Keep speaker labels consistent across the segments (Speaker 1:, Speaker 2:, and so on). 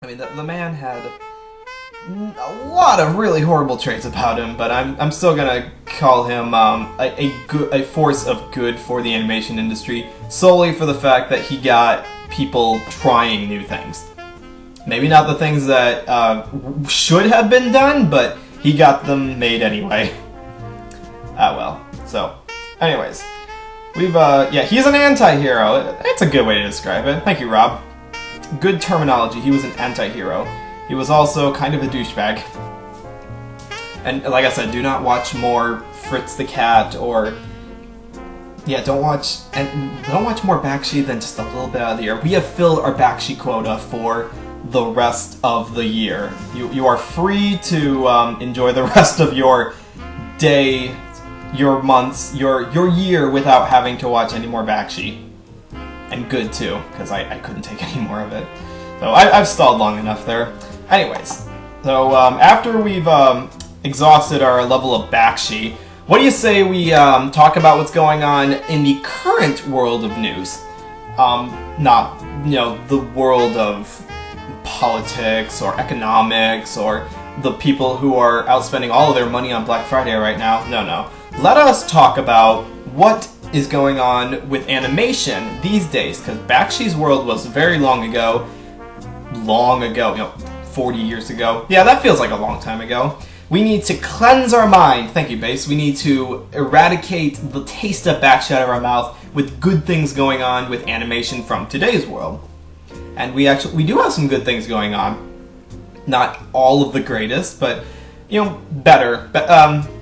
Speaker 1: I mean, the man had a lot of really horrible traits about him, but I'm still gonna call him a force of good for the animation industry, solely for the fact that he got people trying new things. Maybe not the things that should have been done, but he got them made anyway. Ah well. So, anyways, yeah, he's an anti-hero. That's a good way to describe it. Thank you, Rob. Good terminology. He was an anti-hero. He was also kind of a douchebag. And like I said, do not watch more Fritz the Cat or don't watch more Bakshi than just a little bit out of the year. We have filled our Bakshi quota for the rest of the year. You are free to enjoy the rest of your day, your months, your year without having to watch any more Bakshi. And good too, because I couldn't take any more of it. So I've stalled long enough there. Anyways, so after we've exhausted our level of Bakshi, what do you say we talk about what's going on in the current world of news? Not, the world of politics or economics or the people who are outspending all of their money on Black Friday right now. No. Let us talk about what is going on with animation these days, because Bakshi's world was very long ago, 40 years ago. Yeah, that feels like a long time ago. We need to cleanse our mind. Thank you, Base. We need to eradicate the taste of Bakshi out of our mouth with good things going on with animation from today's world. And we do have some good things going on. Not all of the greatest, but better. But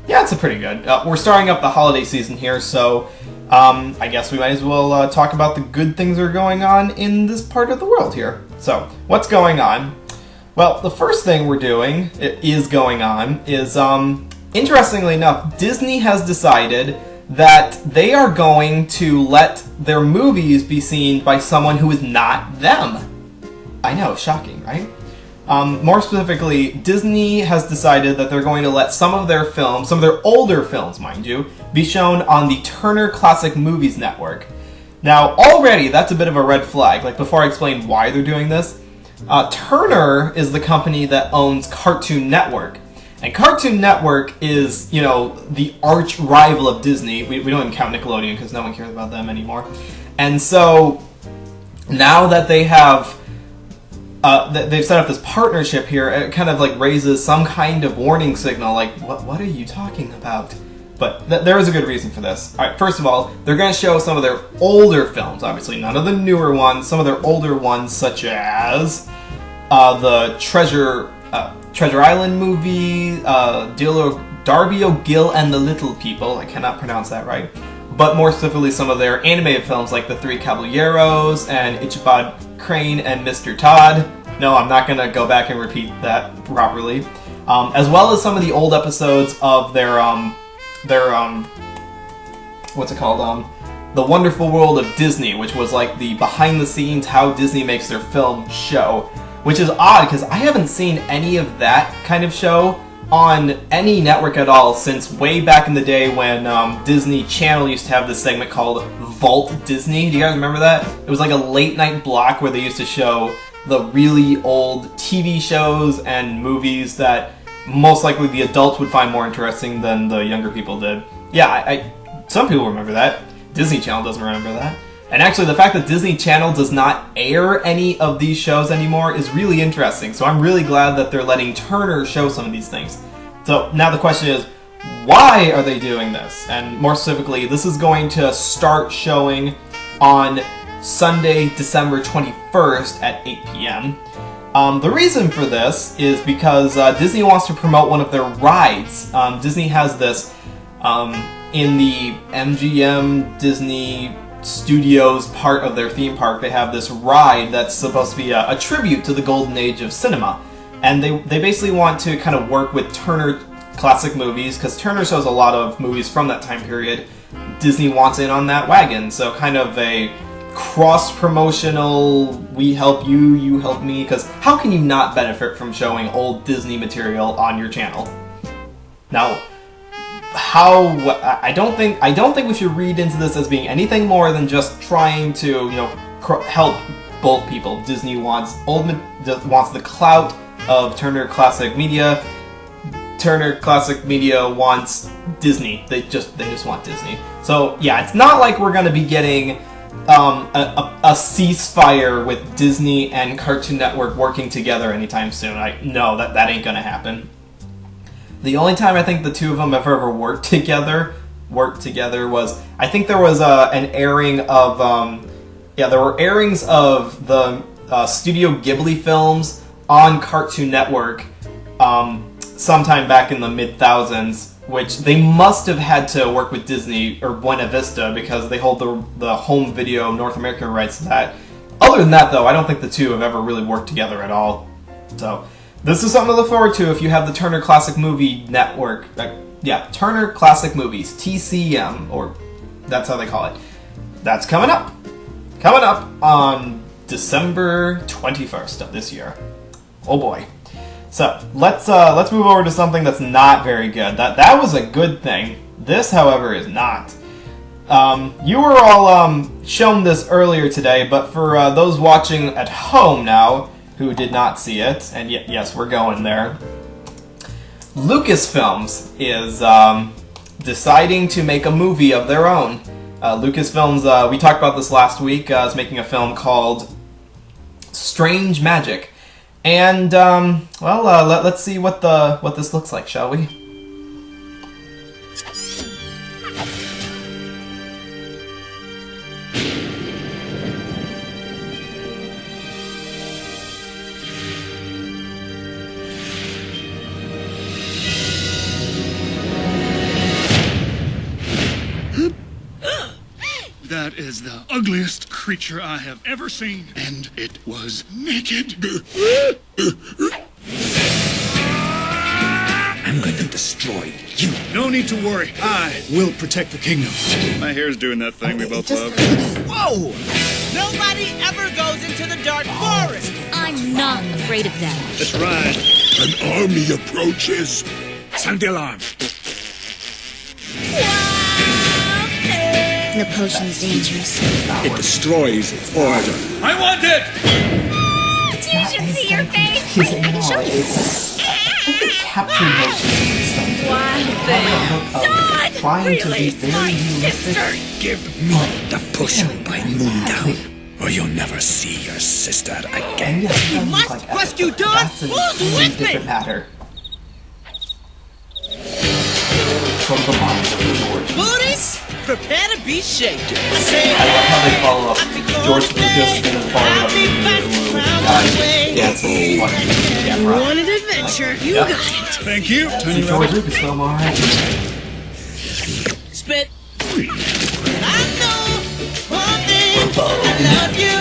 Speaker 1: yeah, it's pretty good. We're starting up the holiday season here, so I guess we might as well talk about the good things that are going on in this part of the world here. So, what's going on? Well, the first thing we're doing, interestingly enough, Disney has decided that they are going to let their movies be seen by someone who is not them. I know, shocking, right? More specifically, Disney has decided that they're going to let some of their films, some of their older films, mind you, be shown on the Turner Classic Movies Network. Now, already, that's a bit of a red flag. Like, before I explain why they're doing this, Turner is the company that owns Cartoon Network. And Cartoon Network is, the arch rival of Disney. We don't even count Nickelodeon because no one cares about them anymore. And so, now that they have they've set up this partnership here, it kind of like raises some kind of warning signal, like, what are you talking about? But there is a good reason for this. Alright, first of all, they're going to show some of their older films, obviously, none of the newer ones, some of their older ones, such as the Treasure Island movie, Darby O'Gill and the Little People, I cannot pronounce that right, but more specifically some of their animated films like The Three Caballeros and Ichabod Crane and Mr. Todd. No, I'm not going to go back and repeat that properly. As well as some of the old episodes of their what's it called? The Wonderful World of Disney, which was like the behind the scenes how Disney makes their film show. Which is odd, because I haven't seen any of that kind of show on any network at all since way back in the day when Disney Channel used to have this segment called Vault Disney. Do you guys remember that? It was like a late night block where they used to show the really old TV shows and movies that most likely the adults would find more interesting than the younger people did. Yeah, some people remember that. Disney Channel doesn't remember that. And actually, the fact that Disney Channel does not air any of these shows anymore is really interesting. So I'm really glad that they're letting Turner show some of these things. So now the question is, why are they doing this? And more specifically, this is going to start showing on Sunday, December 21st at 8 p.m. The reason for this is because Disney wants to promote one of their rides. Disney has this in the MGM Disney Studios part of their theme park. They have this ride that's supposed to be a tribute to the golden age of cinema. And they basically want to kind of work with Turner Classic Movies, because Turner shows a lot of movies from that time period. Disney wants in on that wagon, so kind of a cross-promotional, we help you, you help me, because how can you not benefit from showing old Disney material on your channel? Now, I don't think we should read into this as being anything more than just trying to, help both people. Disney wants the clout of Turner Classic Media. Turner Classic Media wants Disney. They just want Disney. So yeah, it's not like we're gonna be getting a ceasefire with Disney and Cartoon Network working together anytime soon. No, that ain't gonna happen. The only time I think the two of them have ever worked together was, I think there was an airing of there were airings of the Studio Ghibli films on Cartoon Network sometime back in the mid-thousands, which they must have had to work with Disney or Buena Vista because they hold the home video North American rights to that. Other than that, though, I don't think the two have ever really worked together at all. So this is something to look forward to if you have the Turner Classic Movie Network. Turner Classic Movies, TCM, or that's how they call it. That's coming up. Coming up on December 21st of this year. Oh boy. So let's move over to something that's not very good. That was a good thing. This, however, is not. You were all shown this earlier today, but for those watching at home now who did not see it, and yes, we're going there. Lucasfilms is deciding to make a movie of their own. Lucasfilms, we talked about this last week, is making a film called Strange Magic. And, let's see what this looks like, shall we?
Speaker 2: That is the ugliest creature I have ever seen, and it was naked.
Speaker 3: I'm going to destroy you.
Speaker 2: No need to worry. I will protect the kingdom. My hair's doing that thing we both love.
Speaker 4: Whoa! Nobody ever goes into the dark forest.
Speaker 5: I'm not afraid of them.
Speaker 2: That's right.
Speaker 3: An army approaches. Sound the alarm.
Speaker 5: The potion's dangerous.
Speaker 3: It destroys order.
Speaker 2: I want it!
Speaker 5: You should see your face.
Speaker 1: Confusing at all. I think the capture motion is trying to be very realistic.
Speaker 3: Give me the potion by moondown, or you'll never see your sister again.
Speaker 4: You must rescue Dawn.
Speaker 1: That's a
Speaker 4: Who's with me?
Speaker 1: different matter. From the mind of George.
Speaker 4: Booties, prepare to be shaken.
Speaker 1: I love how they follow up George Lucas and then follow up the guy dancing on the camera.
Speaker 5: Wanted adventure. You got it.
Speaker 2: Thank you.
Speaker 1: It's a George Lucas film, alright.
Speaker 4: Spit. I know one thing. I love you.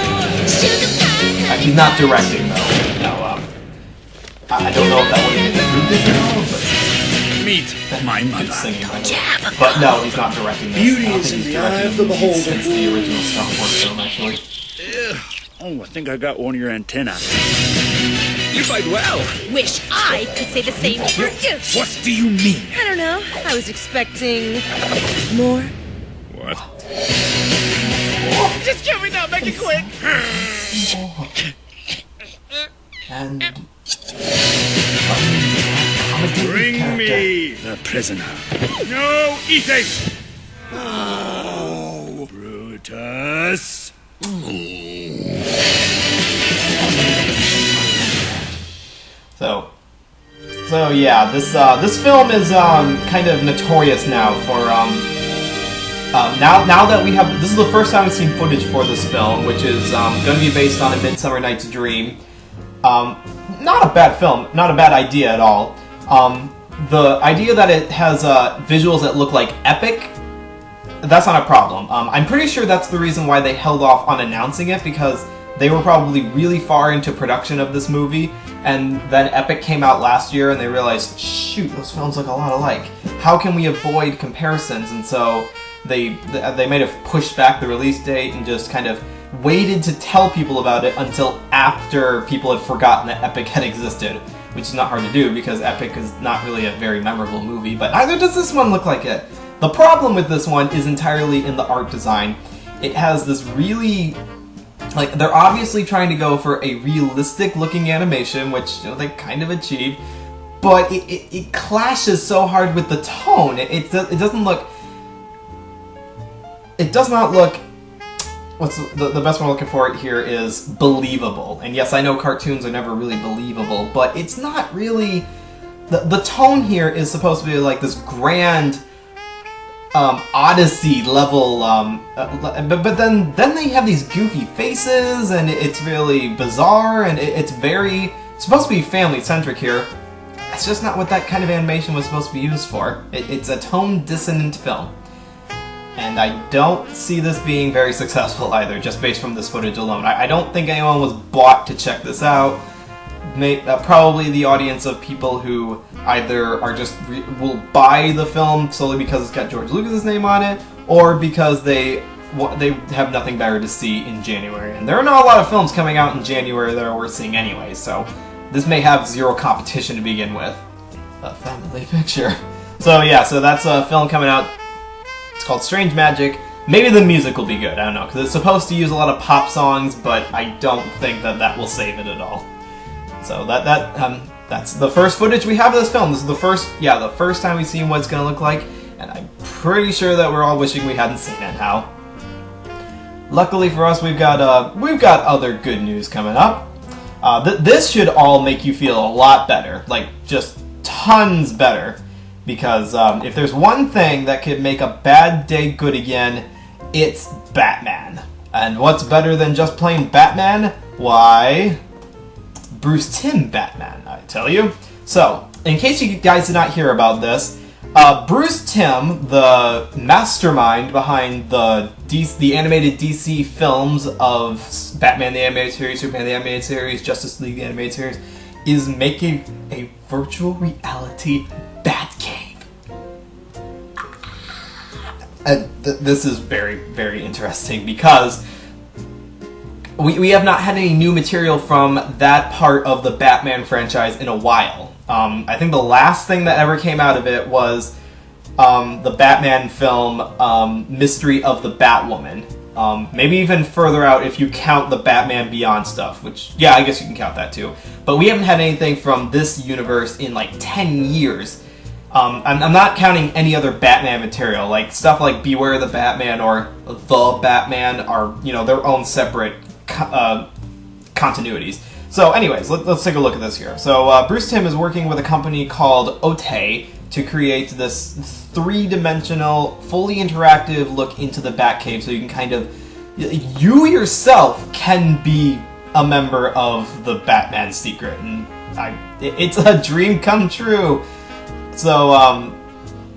Speaker 1: He's not directing though. No, I don't know if that would have been included at all, but
Speaker 2: Meet my mother.
Speaker 1: singing, but no, he's not directing this.
Speaker 2: Beauty
Speaker 1: I don't
Speaker 2: is
Speaker 1: think
Speaker 2: in
Speaker 1: he's
Speaker 2: the eye
Speaker 1: directing
Speaker 2: of the beholder.
Speaker 1: since the original Star Wars film, actually.
Speaker 2: Oh, I think I got one of your antennae.
Speaker 3: You fight well.
Speaker 5: Wish I could say the same for you.
Speaker 3: What do you mean?
Speaker 5: I don't know. I was expecting more.
Speaker 2: What?
Speaker 4: Just kill me now. Make it quick.
Speaker 1: And
Speaker 2: Bring me the prisoner. No eating! Oh, Brutus.
Speaker 1: So yeah, this film is kind of notorious now for now that we have, this is the first time we've seen footage for this film, which is going to be based on A Midsummer Night's Dream. Not a bad film, not a bad idea at all. The idea that it has visuals that look like epic, that's not a problem. I'm pretty sure that's the reason why they held off on announcing it, because they were probably really far into production of this movie, and then Epic came out last year and they realized, shoot, those films look a lot alike. How can we avoid comparisons? And so they might have pushed back the release date and just kind of waited to tell people about it until after people had forgotten that Epic had existed, which is not hard to do because Epic is not really a very memorable movie, but neither does this one look like it. The problem with this one is entirely in the art design. It has this really Like, they're obviously trying to go for a realistic-looking animation, which, you know, they kind of achieved, but it clashes so hard with the tone. It doesn't look... It does not look... What's the best one I'm looking for here is believable. And yes, I know cartoons are never really believable, but it's not really... The tone here is supposed to be like this grand... Odyssey level, but then they have these goofy faces, and it's really bizarre, and it's supposed to be family-centric here. It's just not what that kind of animation was supposed to be used for. It's a tone-dissonant film. And I don't see this being very successful either, just based from this footage alone. I don't think anyone was bought to check this out. Probably the audience of people who either are will buy the film solely because it's got George Lucas's name on it, or because they have nothing better to see in January. And there are not a lot of films coming out in January that are worth seeing anyway, so this may have zero competition to begin with. A family picture. So yeah, so that's a film coming out. It's called Strange Magic. Maybe the music will be good, I don't know, because it's supposed to use a lot of pop songs, but I don't think that will save it at all. So that's the first footage we have of this film. This is the first time we've seen what it's going to look like, and I'm pretty sure that we're all wishing we hadn't seen it now. Luckily for us, we've got other good news coming up. This should all make you feel a lot better, like just tons better, because if there's one thing that could make a bad day good again, it's Batman. And what's better than just plain Batman? Why, Bruce Timm Batman, I tell you. So, in case you guys did not hear about this, Bruce Timm, the mastermind behind the animated DC films of Batman the Animated Series, Superman the Animated Series, Justice League the Animated Series, is making a virtual reality Batcave. This is very, very interesting because we have not had any new material from that part of the Batman franchise in a while. I think the last thing that ever came out of it was the Batman film Mystery of the Batwoman. Maybe even further out if you count the Batman Beyond stuff, which, yeah, I guess you can count that too. But we haven't had anything from this universe in like 10 years. I'm not counting any other Batman material, like stuff like Beware the Batman or The Batman are, you know, their own separate continuities. So anyways, let's take a look at this here. So Bruce Timm is working with a company called Ote to create this three-dimensional, fully interactive look into the Batcave, so you can kind of, you yourself can be a member of the Batman secret, and it's a dream come true. So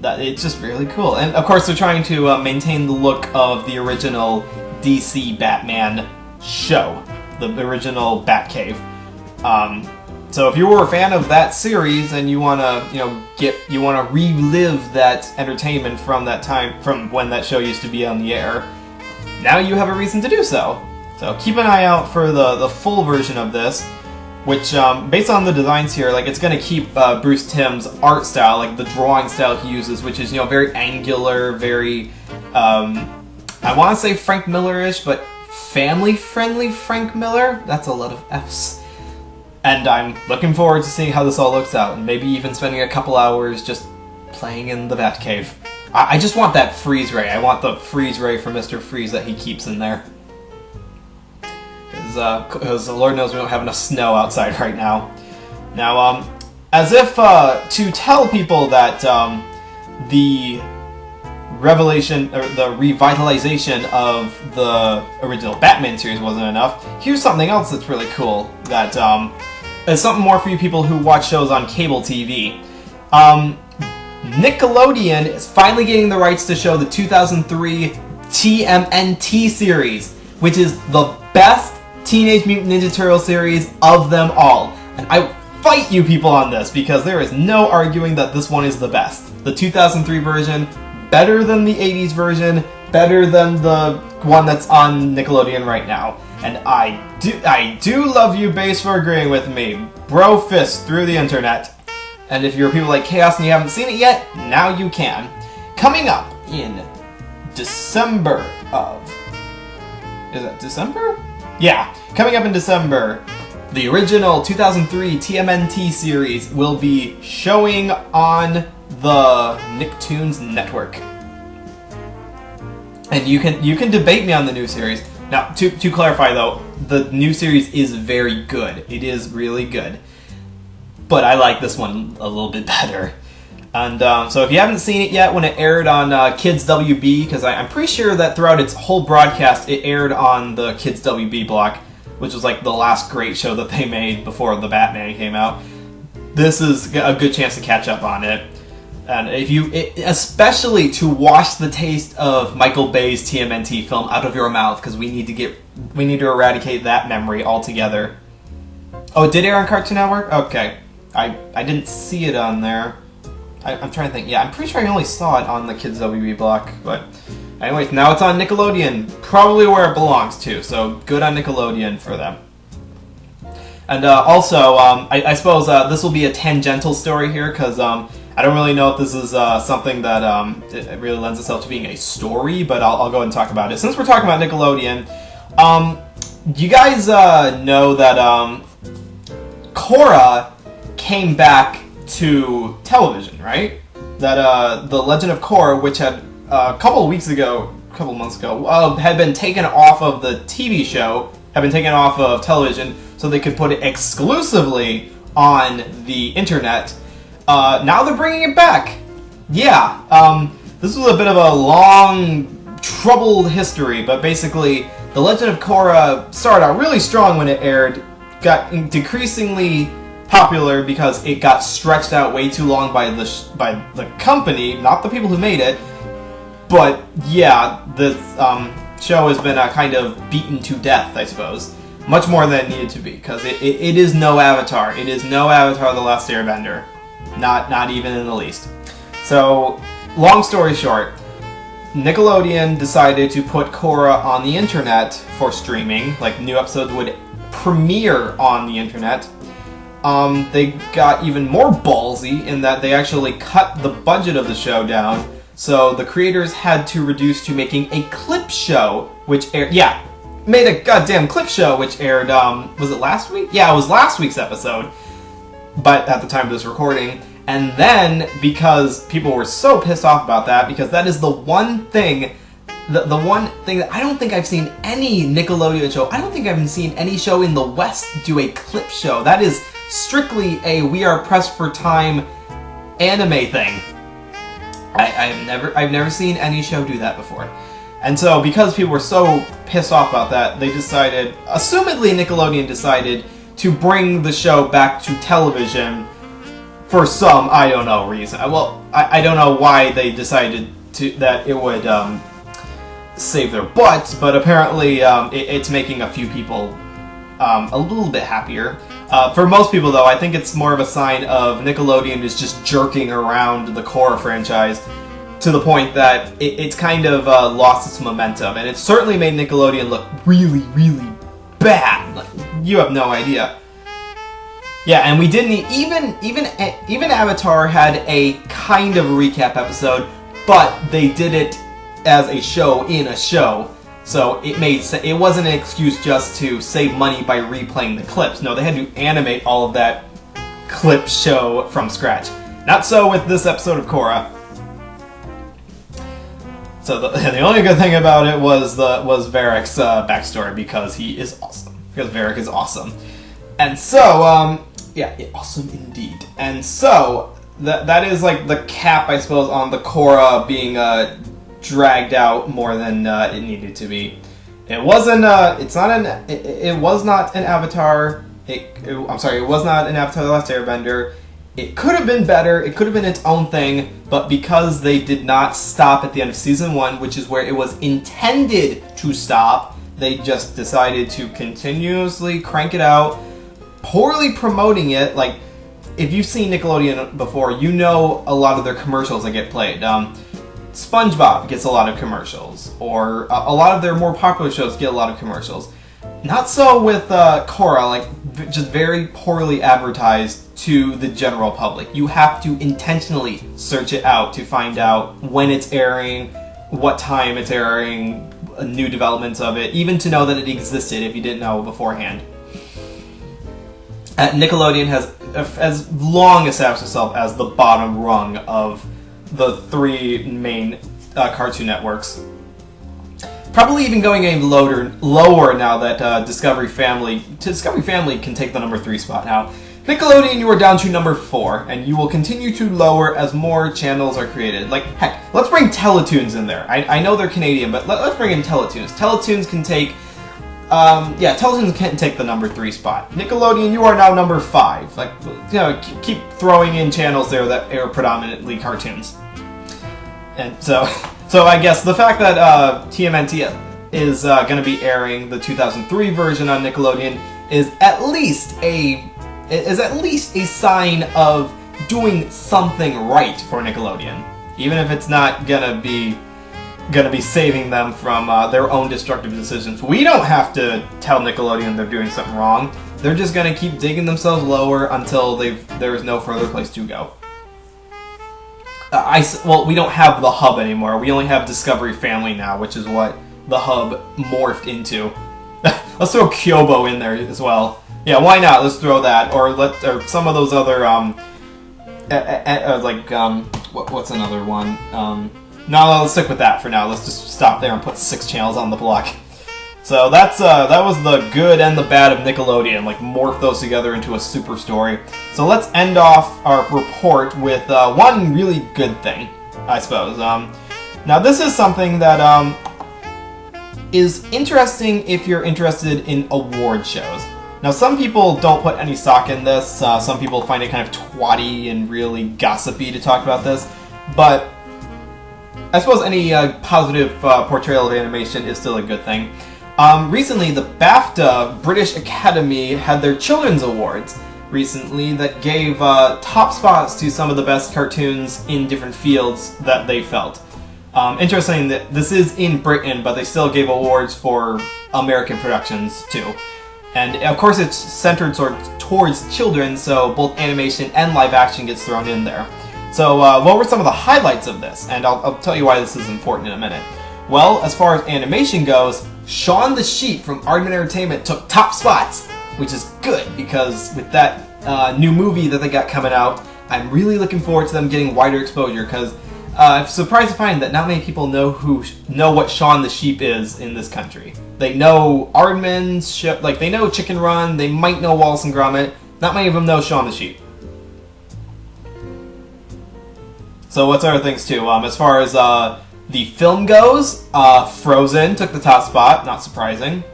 Speaker 1: it's just really cool. And of course they're trying to maintain the look of the original DC Batman show, the original Batcave. So if you were a fan of that series and you wanna, you wanna relive that entertainment from that time, from when that show used to be on the air, now you have a reason to do so. So keep an eye out for the full version of this, which, based on the designs here, like, it's gonna keep Bruce Timm's art style, like the drawing style he uses, which is, very angular, very, I want to say Frank Miller-ish, but family-friendly Frank Miller? That's a lot of Fs. And I'm looking forward to seeing how this all looks out, and maybe even spending a couple hours just playing in the Batcave. I just want that freeze ray. I want the freeze ray for Mr. Freeze that he keeps in there. Because Lord knows we don't have enough snow outside right now. Now, as if to tell people that the revelation, or the revitalization of the original Batman series wasn't enough, here's something else that's really cool that is something more for you people who watch shows on cable TV. Nickelodeon is finally getting the rights to show the 2003 TMNT series, which is the best Teenage Mutant Ninja Turtle series of them all. And I fight you people on this, because there is no arguing that this one is the best. The 2003 version, better than the 80s version, better than the one that's on Nickelodeon right now. And I do love you, Base, for agreeing with me. Bro fist through the internet. And if you're people like Chaos and you haven't seen it yet, now you can. Coming up in December of... Is that December? Yeah, coming up in December, the original 2003 TMNT series will be showing on the Nicktoons network. And you can debate me on the new series. Now, to clarify though, the new series is very good. It is really good. But I like this one a little bit better. And so if you haven't seen it yet, when it aired on Kids WB, because I'm pretty sure that throughout its whole broadcast, it aired on the Kids WB block, which was like the last great show that they made before the Batman came out. This is a good chance to catch up on it. And especially to wash the taste of Michael Bay's TMNT film out of your mouth, because we need to eradicate that memory altogether. Oh, it did air on Cartoon Network? Okay. I didn't see it on there. I'm trying to think. Yeah, I'm pretty sure I only saw it on the Kids WB block. But anyways, now it's on Nickelodeon. Probably where it belongs to. So good on Nickelodeon for them. And also, I suppose this will be a tangential story here, because I don't really know if this is something that it really lends itself to being a story, but I'll go ahead and talk about it. Since we're talking about Nickelodeon, you guys know that Korra came back to television, right? That The Legend of Korra, which had a couple months ago, had been taken off of the TV show, had been taken off of television, so they could put it exclusively on the internet. Now they're bringing it back. Yeah, this was a bit of a long, troubled history, but basically, The Legend of Korra started out really strong when it aired, got decreasingly popular because it got stretched out way too long by the company, not the people who made it. But yeah, the show has been kind of beaten to death, I suppose. Much more than it needed to be, because it is no Avatar. It is no Avatar The Last Airbender. Not even in the least. So, long story short, Nickelodeon decided to put Korra on the internet for streaming. Like, new episodes would premiere on the internet. They got even more ballsy in that they actually cut the budget of the show down, so the creators had to reduce to making a clip show, which aired, made a goddamn clip show, which aired, was it last week? Yeah, it was last week's episode, but at the time of this recording. And then, because people were so pissed off about that, because that is the one thing that I don't think I've seen any Nickelodeon show, I don't think I've seen any show in the West do a clip show. That is strictly a we are pressed for time anime thing. I've never seen any show do that before. And so, because people were so pissed off about that, they decided, assumedly Nickelodeon decided, to bring the show back to television for some, I don't know, reason. Well, I don't know why they decided that it would save their butts, but apparently it's making a few people a little bit happier. For most people, though, I think it's more of a sign of Nickelodeon is just jerking around the Korra franchise to the point that it's kind of lost its momentum, and it's certainly made Nickelodeon look really, really bad. Like, you have no idea. Yeah, and we didn't even Avatar had a kind of recap episode, but they did it as a show in a show. So it wasn't an excuse just to save money by replaying the clips. No, they had to animate all of that clip show from scratch. Not so with this episode of Korra. So the only good thing about it was Varric's backstory, because he is awesome. Because Varric is awesome. And so, yeah, awesome indeed. And so, that is like the cap, I suppose, on the Korra being dragged out more than it needed to be. It wasn't. It was not an Avatar. I'm sorry. It was not an Avatar: The Last Airbender. It could have been better. It could have been its own thing. But because they did not stop at the end of season 1, which is where it was intended to stop, they just decided to continuously crank it out, poorly promoting it. Like, if you've seen Nickelodeon before, you know a lot of their commercials that get played. SpongeBob gets a lot of commercials, or a lot of their more popular shows get a lot of commercials. Not so with Korra, like, just very poorly advertised to the general public. You have to intentionally search it out to find out when it's airing, what time it's airing, new developments of it, even to know that it existed if you didn't know beforehand. Nickelodeon has long established itself as the bottom rung of the three main Cartoon Networks. Probably even going a lower now that Discovery Family can take the number 3 spot now. Nickelodeon, you are down to number 4, and you will continue to lower as more channels are created. Like, heck, let's bring Teletoons in there. I know they're Canadian, but let's bring in Teletoons. Teletoons can take, Teletoons can take the number 3 spot. Nickelodeon, you are now number 5. Like, you know, keep throwing in channels there that air predominantly cartoons. And so I guess the fact that TMNT is going to be airing the 2003 version on Nickelodeon is at least a sign of doing something right for Nickelodeon, even if it's not gonna be saving them from their own destructive decisions. We don't have to tell Nickelodeon they're doing something wrong. They're just gonna keep digging themselves lower until there is no further place to go. Well, we don't have the Hub anymore. We only have Discovery Family now, which is what the Hub morphed into. Let's throw Kyobo in there as well. Yeah, why not? Let's throw that, or some of those other what's another one? No, let's stick with that for now. Let's just stop there and put 6 channels on the block. So that was the good and the bad of Nickelodeon, like morph those together into a super story. So let's end off our report with one really good thing, I suppose. Now this is something that is interesting if you're interested in award shows. Now some people don't put any stock in this, some people find it kind of twatty and really gossipy to talk about this, but I suppose any positive portrayal of animation is still a good thing. Recently, the BAFTA British Academy had their Children's Awards recently that gave top spots to some of the best cartoons in different fields that they felt. Interesting that this is in Britain, but they still gave awards for American productions too. And of course it's centered towards children, so both animation and live action gets thrown in there. So what were some of the highlights of this? And I'll tell you why this is important in a minute. Well, as far as animation goes, Shaun the Sheep from Aardman Entertainment took top spots, which is good because with that new movie that they got coming out, I'm really looking forward to them getting wider exposure because I'm surprised to find that not many people know what Shaun the Sheep is in this country. They know Aardman's ship, like they know Chicken Run, they might know Wallace and Gromit. Not many of them know Shaun the Sheep. So what's other things too? As far as the film goes, Frozen took the top spot, not surprising.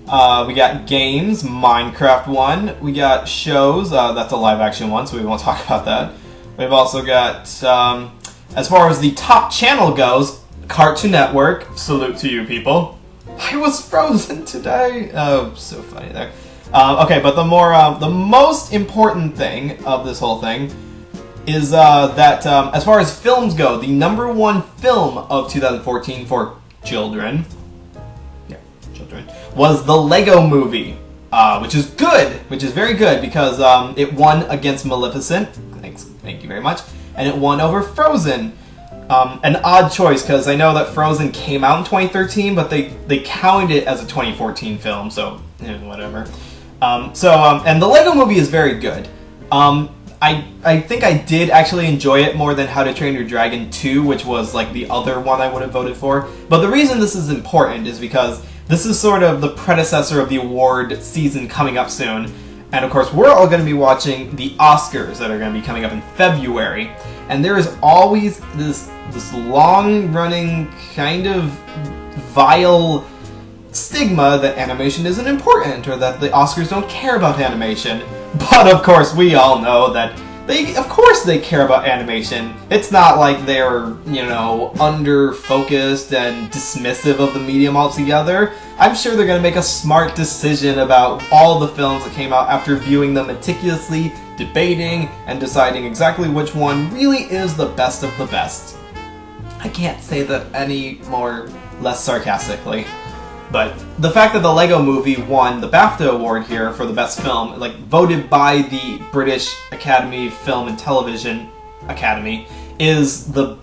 Speaker 1: We got games, Minecraft won. We got shows, that's a live action one, so we won't talk about that. We've also got, as far as the top channel goes, Cartoon Network, salute to you people. I was frozen today. Oh, so funny there. Okay, but the most important thing of this whole thing is that as far as films go, the #1 film of 2014 for children, was the Lego Movie, which is good, which is very good because it won against Maleficent. Thank you very much, and it won over Frozen. An odd choice because I know that Frozen came out in 2013, but they counted it as a 2014 film, so whatever. And the Lego Movie is very good. I think I did actually enjoy it more than How to Train Your Dragon 2, which was like the other one I would have voted for. But the reason this is important is because this is sort of the predecessor of the award season coming up soon. And of course, we're all going to be watching the Oscars that are going to be coming up in February. And there is always this long-running kind of vile stigma that animation isn't important or that the Oscars don't care about animation. But of course, we all know that of course they care about animation. It's not like they're, under-focused and dismissive of the medium altogether. I'm sure they're going to make a smart decision about all the films that came out after viewing them meticulously, debating, and deciding exactly which one really is the best of the best. I can't say that any less sarcastically. But the fact that the Lego Movie won the BAFTA award here for the best film, like voted by the British Academy Film and Television Academy, is the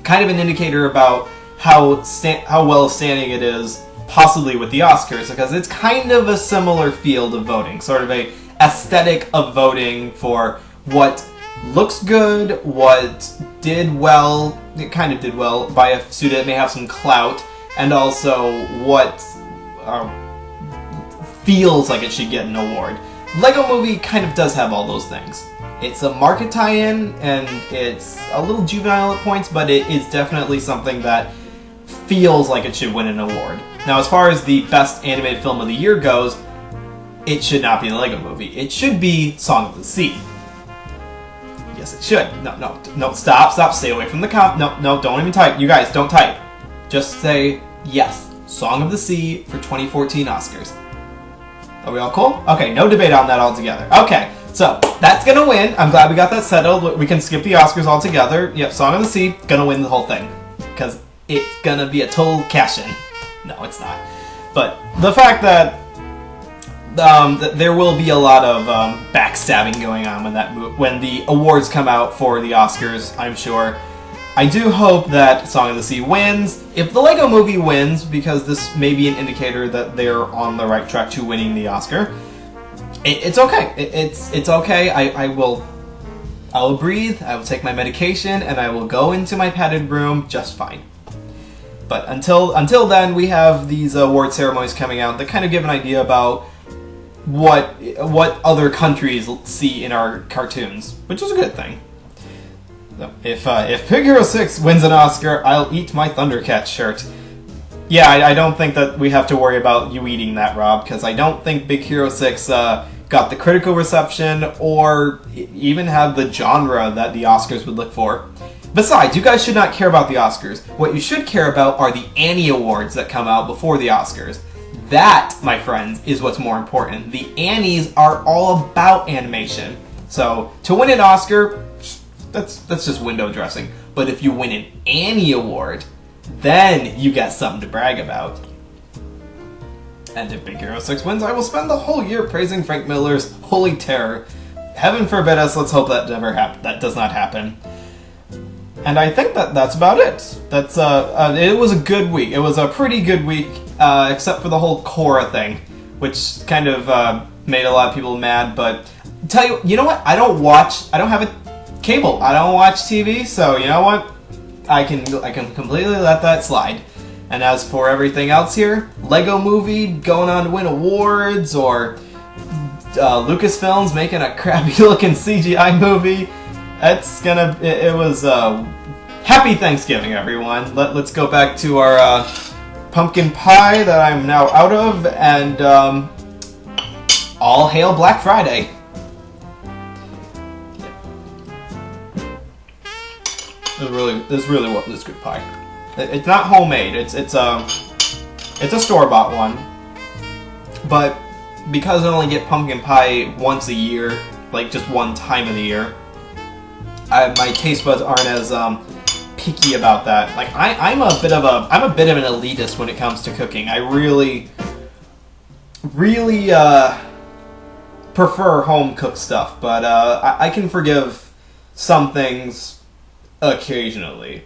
Speaker 1: kind of an indicator about how well standing it is possibly with the Oscars, because it's kind of a similar field of voting, sort of a aesthetic of voting for what looks good, what did well, it kind of did well by a studio that may have some clout, and also what feels like it should get an award. Lego Movie kind of does have all those things. It's a market tie-in, and it's a little juvenile at points, but it is definitely something that feels like it should win an award. Now, as far as the best animated film of the year goes, it should not be the Lego Movie. It should be Song of the Sea. Yes, it should. No, stop, stay away from the no, don't even type. You guys, don't type. Just say, yes, Song of the Sea for 2014 Oscars. Are we all cool? Okay, no debate on that altogether. Okay, so, that's gonna win. I'm glad we got that settled. We can skip the Oscars altogether. Yep, Song of the Sea, gonna win the whole thing. Because it's gonna be a total cash-in. No, it's not. But the fact that there will be a lot of backstabbing going on when the awards come out for the Oscars, I'm sure. I do hope that Song of the Sea wins. If the Lego Movie wins, because this may be an indicator that they're on the right track to winning the Oscar, it's okay. It's okay. I will breathe, I will take my medication, and I will go into my padded room just fine. But until then, we have these award ceremonies coming out that kind of give an idea about what other countries see in our cartoons, which is a good thing. So if Big Hero 6 wins an Oscar, I'll eat my Thundercat shirt. Yeah, I don't think that we have to worry about you eating that, Rob, because I don't think Big Hero 6 got the critical reception or even had the genre that the Oscars would look for. Besides, you guys should not care about the Oscars. What you should care about are the Annie Awards that come out before the Oscars. That, my friends, is what's more important. The Annies are all about animation. So, to win an Oscar, that's just window dressing. But if you win an Annie Award, then you got something to brag about. And if Big Hero 6 wins, I will spend the whole year praising Frank Miller's Holy Terror. Heaven forbid us, let's hope that that does not happen. And I think that's about it. That's it was a good week. It was a pretty good week, except for the whole Korra thing, which kind of made a lot of people mad. But you know what? I don't have a cable. I don't watch TV, so you know what? I can completely let that slide. And as for everything else here, Lego Movie going on to win awards, or Lucasfilms making a crappy looking CGI movie. It was happy Thanksgiving, everyone. Let's go back to our pumpkin pie that I'm now out of, and all hail Black Friday. This really was good pie. It's not homemade. It's a store-bought one, but because I only get pumpkin pie once a year, like just one time of the year, my taste buds aren't as picky about that. Like I'm a bit of an elitist when it comes to cooking. I really prefer home cooked stuff, but I can forgive some things occasionally.